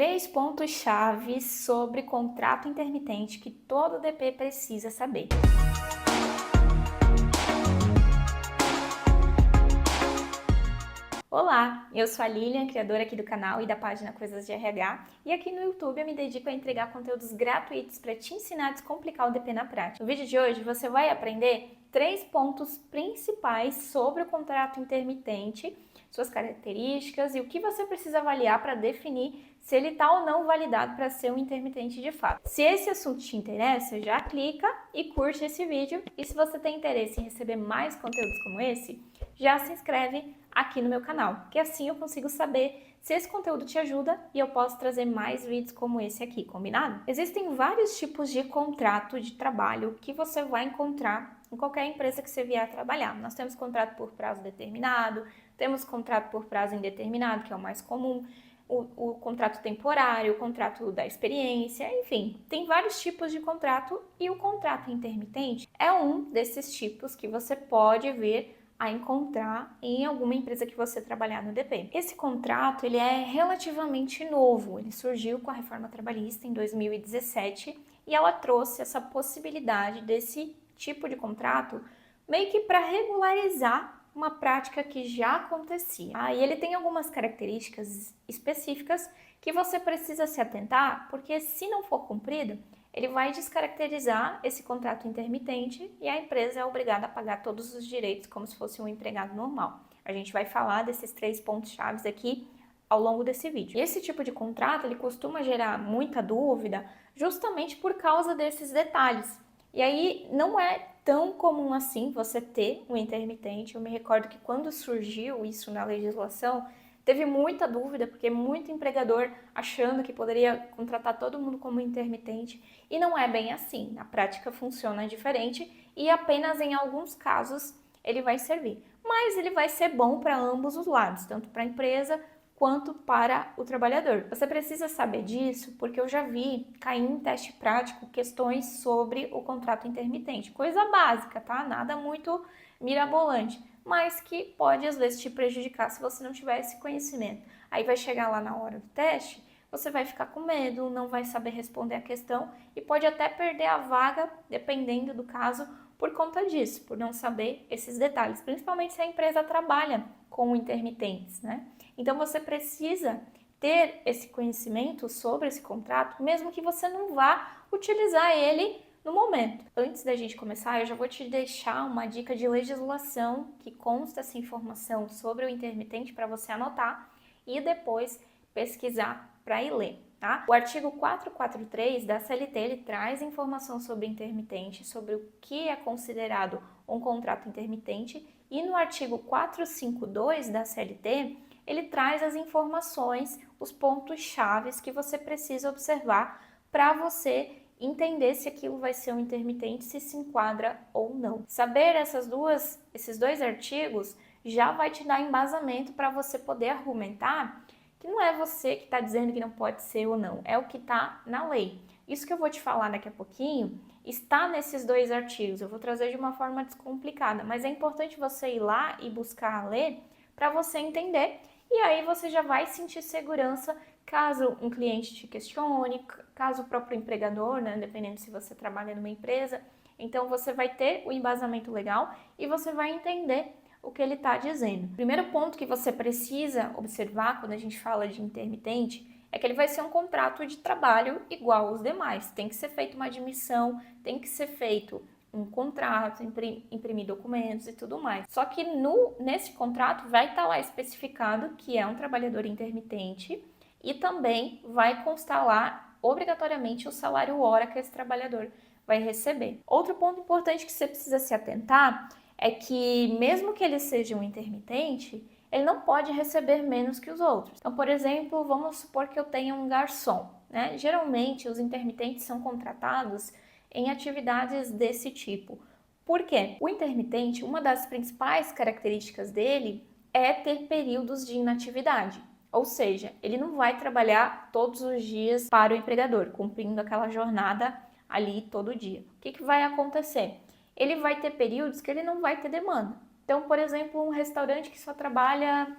3 pontos-chave sobre contrato intermitente que todo DP precisa saber. Olá, eu sou a Lilian, criadora aqui do canal e da página Coisas de RH, e aqui no YouTube eu me dedico a entregar conteúdos gratuitos para te ensinar a descomplicar o DP na prática. No vídeo de hoje você vai aprender 3 pontos principais sobre o contrato intermitente, suas características e o que você precisa avaliar para definir se ele está ou não validado para ser um intermitente de fato. Se esse assunto te interessa, já clica e curte esse vídeo, e se você tem interesse em receber mais conteúdos como esse, já se inscreve aqui no meu canal, que assim eu consigo saber se esse conteúdo te ajuda e eu posso trazer mais vídeos como esse aqui, combinado? Existem vários tipos de contrato de trabalho que você vai encontrar em qualquer empresa que você vier a trabalhar. Nós temos contrato por prazo determinado, temos contrato por prazo indeterminado, que é o mais comum, o contrato temporário, o contrato da experiência, enfim, tem vários tipos de contrato e o contrato intermitente é um desses tipos que você pode vir a encontrar em alguma empresa que você trabalhar no DP. Esse contrato ele é relativamente novo, ele surgiu com a reforma trabalhista em 2017 e ela trouxe essa possibilidade desse tipo de contrato meio que para regularizar uma prática que já acontecia. E ele tem algumas características específicas que você precisa se atentar, porque se não for cumprido, ele vai descaracterizar esse contrato intermitente e a empresa é obrigada a pagar todos os direitos como se fosse um empregado normal. A gente vai falar desses 3 pontos-chave aqui ao longo desse vídeo. E esse tipo de contrato, ele costuma gerar muita dúvida justamente por causa desses detalhes. E aí não é tão comum assim você ter um intermitente. Eu me recordo que quando surgiu isso na legislação, teve muita dúvida, porque muito empregador achando que poderia contratar todo mundo como intermitente, e não é bem assim. Na prática funciona diferente e apenas em alguns casos ele vai servir. Mas ele vai ser bom para ambos os lados, tanto para a empresa quanto para o trabalhador. Você precisa saber disso porque eu já vi cair em teste prático questões sobre o contrato intermitente. Coisa básica, tá? Nada muito mirabolante, mas que pode às vezes te prejudicar se você não tiver esse conhecimento. Aí vai chegar lá na hora do teste, você vai ficar com medo, não vai saber responder a questão e pode até perder a vaga, dependendo do caso, por conta disso, por não saber esses detalhes, principalmente se a empresa trabalha com intermitentes, né? Então você precisa ter esse conhecimento sobre esse contrato, mesmo que você não vá utilizar ele no momento. Antes da gente começar, eu já vou te deixar uma dica de legislação que consta essa informação sobre o intermitente para você anotar e depois pesquisar para ir ler, tá? O artigo 443 da CLT, ele traz informação sobre intermitente, sobre o que é considerado um contrato intermitente, e no artigo 452 da CLT, ele traz as informações, os pontos-chave que você precisa observar para você entender se aquilo vai ser um intermitente, se enquadra ou não. Saber esses dois artigos já vai te dar embasamento para você poder argumentar que não é você que está dizendo que não pode ser ou não, é o que está na lei. Isso que eu vou te falar daqui a pouquinho está nesses 2 artigos, eu vou trazer de uma forma descomplicada, mas é importante você ir lá e buscar ler para você entender, e aí você já vai sentir segurança caso um cliente te questione, caso o próprio empregador, né, dependendo se você trabalha numa empresa, então você vai ter o embasamento legal e você vai entender o que ele está dizendo. O primeiro ponto que você precisa observar quando a gente fala de intermitente é que ele vai ser um contrato de trabalho igual aos demais. Tem que ser feita uma admissão, tem que ser feito um contrato, imprimir documentos e tudo mais. Só que nesse contrato vai estar lá especificado que é um trabalhador intermitente e também vai constar lá obrigatoriamente o salário hora que esse trabalhador vai receber. Outro ponto importante que você precisa se atentar é que mesmo que ele seja um intermitente, ele não pode receber menos que os outros. Então, por exemplo, vamos supor que eu tenha um garçom, né? Geralmente os intermitentes são contratados em atividades desse tipo. Por quê? O intermitente, uma das principais características dele é ter períodos de inatividade. Ou seja, ele não vai trabalhar todos os dias para o empregador, cumprindo aquela jornada ali todo dia. O que vai acontecer? Ele vai ter períodos que ele não vai ter demanda. Então, por exemplo, um restaurante que só trabalha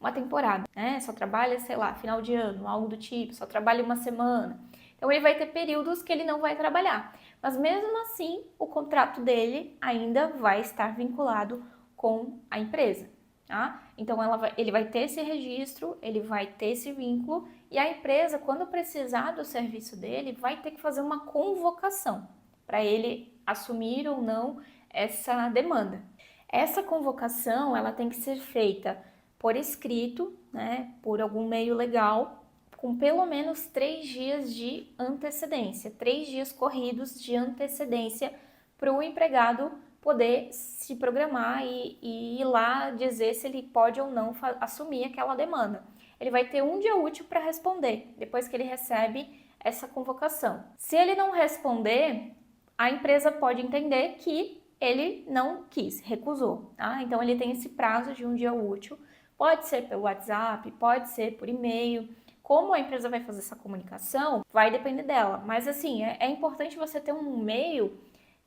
uma temporada, né? Só trabalha, sei lá, final de ano, algo do tipo, só trabalha uma semana. Então ele vai ter períodos que ele não vai trabalhar. Mas mesmo assim, o contrato dele ainda vai estar vinculado com a empresa, tá? Então ele vai ter esse registro, ele vai ter esse vínculo e a empresa, quando precisar do serviço dele, vai ter que fazer uma convocação para ele assumir ou não essa demanda. Essa convocação, ela tem que ser feita por escrito, né, por algum meio legal, com pelo menos 3 dias de antecedência, 3 dias corridos de antecedência para o empregado poder se programar e ir lá dizer se ele pode ou não assumir aquela demanda. Ele vai ter um dia útil para responder, depois que ele recebe essa convocação. Se ele não responder, a empresa pode entender que ele não quis, recusou, tá? Então ele tem esse prazo de um dia útil, pode ser pelo WhatsApp, pode ser por e-mail. Como a empresa vai fazer essa comunicação, vai depender dela. Mas assim, é importante você ter um meio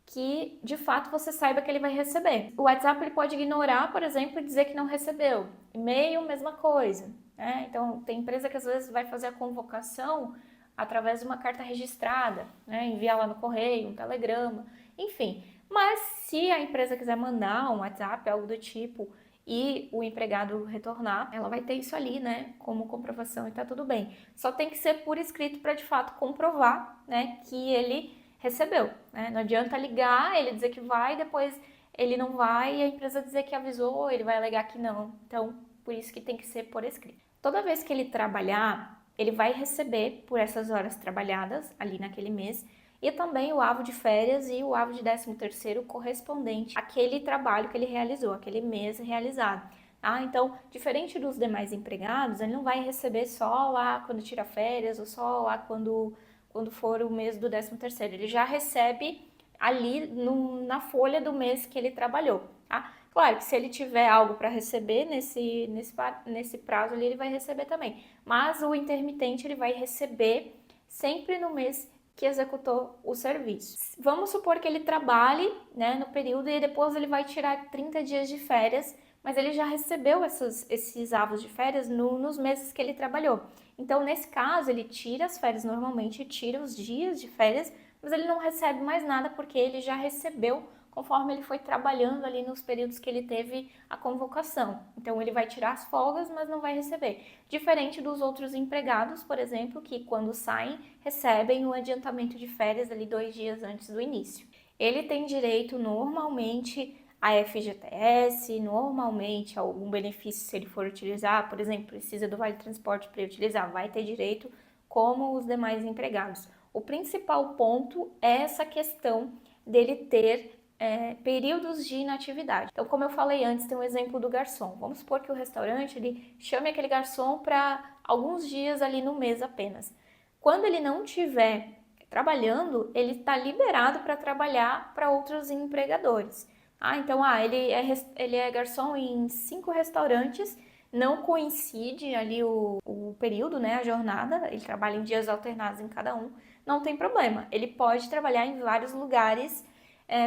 que de fato você saiba que ele vai receber. O WhatsApp ele pode ignorar, por exemplo, e dizer que não recebeu. E-mail, mesma coisa, né? Então tem empresa que às vezes vai fazer a convocação através de uma carta registrada, né? Enviar lá no correio, um telegrama, enfim. Mas se a empresa quiser mandar um WhatsApp, algo do tipo, e o empregado retornar, ela vai ter isso ali, né, como comprovação e tá tudo bem. Só tem que ser por escrito para de fato comprovar, né, que ele recebeu, né? Não adianta ligar, ele dizer que vai, depois ele não vai e a empresa dizer que avisou, ele vai alegar que não. Então, por isso que tem que ser por escrito. Toda vez que ele trabalhar, ele vai receber por essas horas trabalhadas ali naquele mês e também o avo de férias e o avo de 13º correspondente àquele trabalho que ele realizou, aquele mês realizado. Tá? Então, diferente dos demais empregados, ele não vai receber só lá quando tira férias ou só lá quando for o mês do 13º. Ele já recebe ali na folha do mês que ele trabalhou. Tá? Claro que se ele tiver algo para receber nesse prazo ali, ele vai receber também. Mas o intermitente ele vai receber sempre no mês que executou o serviço. Vamos supor que ele trabalhe, né, no período e depois ele vai tirar 30 dias de férias, mas ele já recebeu esses avos de férias nos meses que ele trabalhou. Então, nesse caso, ele tira as férias normalmente, tira os dias de férias, mas ele não recebe mais nada porque ele já recebeu conforme ele foi trabalhando ali nos períodos que ele teve a convocação. Então, ele vai tirar as folgas, mas não vai receber. Diferente dos outros empregados, por exemplo, que quando saem, recebem o adiantamento de férias ali 2 dias antes do início. Ele tem direito normalmente a FGTS, normalmente algum benefício se ele for utilizar, por exemplo, precisa do Vale Transporte para utilizar, vai ter direito como os demais empregados. O principal ponto é essa questão dele ter períodos de inatividade. Então, como eu falei antes, tem um exemplo do garçom. Vamos supor que o restaurante ele chame aquele garçom para alguns dias ali no mês apenas. Quando ele não estiver trabalhando, ele está liberado para trabalhar para outros empregadores. Então, ele é garçom em 5 restaurantes, não coincide ali o período, né, a jornada, ele trabalha em dias alternados em cada um, não tem problema. Ele pode trabalhar em vários lugares,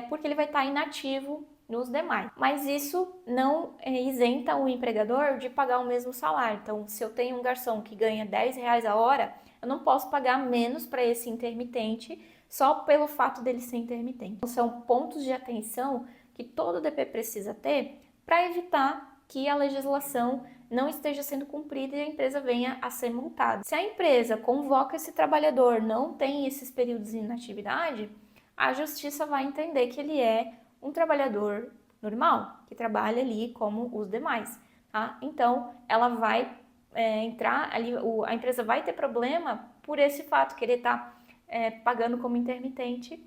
porque ele vai estar inativo nos demais. Mas isso não isenta o empregador de pagar o mesmo salário. Então, se eu tenho um garçom que ganha R$10 a hora, eu não posso pagar menos para esse intermitente só pelo fato dele ser intermitente. Então, são pontos de atenção que todo DP precisa ter para evitar que a legislação não esteja sendo cumprida e a empresa venha a ser multada. Se a empresa convoca esse trabalhador, não tem esses períodos de inatividade, a justiça vai entender que ele é um trabalhador normal, que trabalha ali como os demais, tá? Então, ela vai entrar ali, a empresa vai ter problema por esse fato, que ele está pagando como intermitente,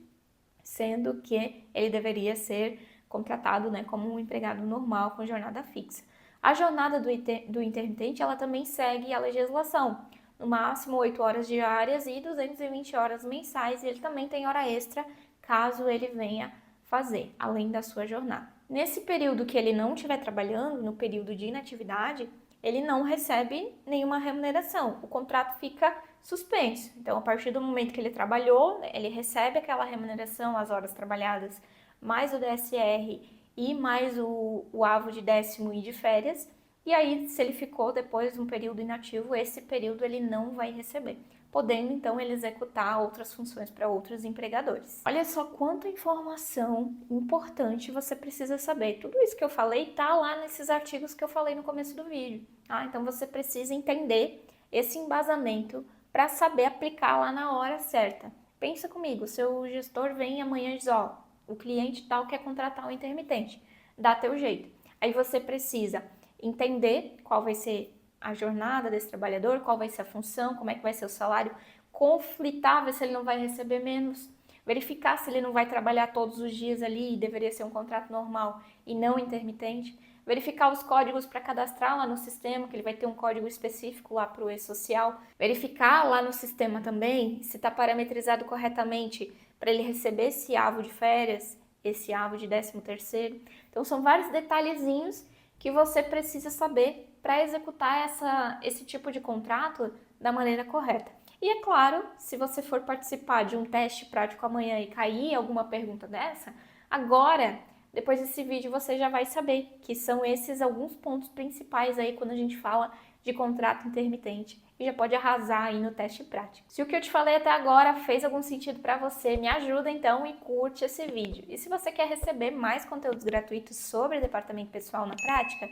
sendo que ele deveria ser contratado, né, como um empregado normal com jornada fixa. A jornada do intermitente, ela também segue a legislação, no máximo 8 horas diárias e 220 horas mensais, e ele também tem hora extra caso ele venha fazer, além da sua jornada. Nesse período que ele não estiver trabalhando, no período de inatividade, ele não recebe nenhuma remuneração, o contrato fica suspenso. Então, a partir do momento que ele trabalhou, ele recebe aquela remuneração, as horas trabalhadas, mais o DSR e mais o avo de 10º e de férias, E aí, se ele ficou depois de um período inativo, esse período ele não vai receber, podendo então ele executar outras funções para outros empregadores. Olha só quanta informação importante você precisa saber. Tudo isso que eu falei está lá nesses artigos que eu falei no começo do vídeo. Tá? Então você precisa entender esse embasamento para saber aplicar lá na hora certa. Pensa comigo, seu gestor vem amanhã e diz, ó, o cliente tal quer contratar um intermitente, dá teu jeito. Aí você precisa entender qual vai ser a jornada desse trabalhador, qual vai ser a função, como é que vai ser o salário, conflitar, ver se ele não vai receber menos, verificar se ele não vai trabalhar todos os dias ali e deveria ser um contrato normal e não intermitente, verificar os códigos para cadastrar lá no sistema, que ele vai ter um código específico lá para o e-social, verificar lá no sistema também se está parametrizado corretamente para ele receber esse avo de férias, esse avo de 13º. Então são vários detalhezinhos que você precisa saber para executar esse tipo de contrato da maneira correta. E é claro, se você for participar de um teste prático amanhã e cair alguma pergunta dessa, agora, depois desse vídeo, você já vai saber que são esses alguns pontos principais aí quando a gente fala de contrato intermitente e já pode arrasar aí no teste prático. Se o que eu te falei até agora fez algum sentido para você, me ajuda então e curte esse vídeo. E se você quer receber mais conteúdos gratuitos sobre departamento pessoal na prática,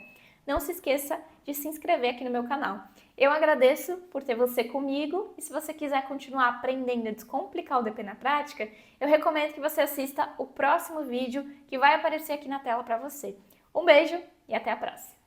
não se esqueça de se inscrever aqui no meu canal. Eu agradeço por ter você comigo e se você quiser continuar aprendendo a descomplicar o DP na prática, eu recomendo que você assista o próximo vídeo que vai aparecer aqui na tela para você. Um beijo e até a próxima!